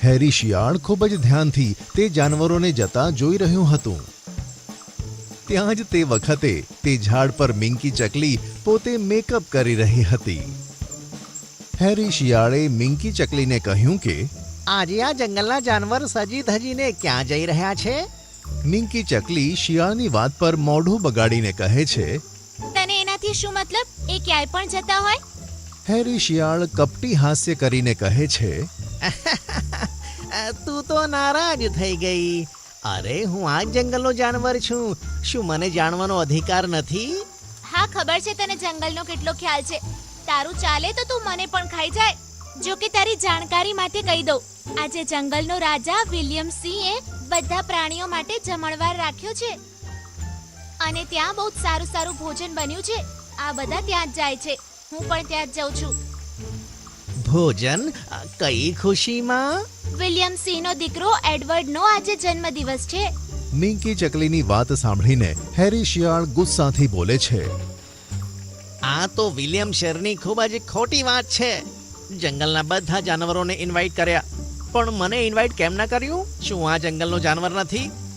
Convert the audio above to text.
હેરી શિયાળ ખૂબ જ ધ્યાનથી તે જાનવરોને જતા જોઈ રહ્યું હતું. ત્યાં જ તે વખતે તે ઝાડ પર મિંકી ચકલી પોતે મેકઅપ કરી રહી હતી. હેરી શિયાળે મિંકી ચકલીને કહ્યું કે આજે આ જંગલના જાનવર સજી ધજીને ક્યાં જઈ રહ્યા છે? મિંકી ચકલી શિયાળની વાત પર મોઢું બગાડીને કહે છે. તને એનાથી શું મતલબ? એ ક્યાંય પણ જતા હોય. હેરી શિયાળ કપટી હાસ્ય કરીને કહે છે. તું તો નારાજ થઈ ગઈ. અરે હું આ જંગલનો જાનવર છું. શું મને જાણવાનો અધિકાર નથી? હા, ખબર છે તને જંગલનો કેટલો ખ્યાલ છે. તારું ચાલે તો તું મને પણ ખાઈ જાય. જો કે તારી જાણકારી માટે કહી દઉં, આજે જંગલનો રાજા વિલિયમ સિંહે બધા પ્રાણીઓ માટે જમણવાર રાખ્યો છે અને ત્યાં બહુ સારું સારું ભોજન બન્યું છે. આ બધા ત્યાં જ જાય છે. હું પણ ત્યાં જ જાઉં છું. ભોજન? કઈ ખુશીમાં? વિલિયમ સિંહનો દીકરો એડવર્ડનો આજે જન્મદિવસ છે. મિંકી ચકલીની વાત સાંભળીને હેરી શિયાળ ગુસ્સાથી બોલે છે. આ તો વિલિયમ શેરની ખૂબ જ ખોટી વાત છે. જંગલના બધા જાનવરોને ઇન્વાઇટ કર્યા, પણ મને ઇન્વાઇટ કેમ ના કર્યું? શું આ જંગલનો જાનવર નથી?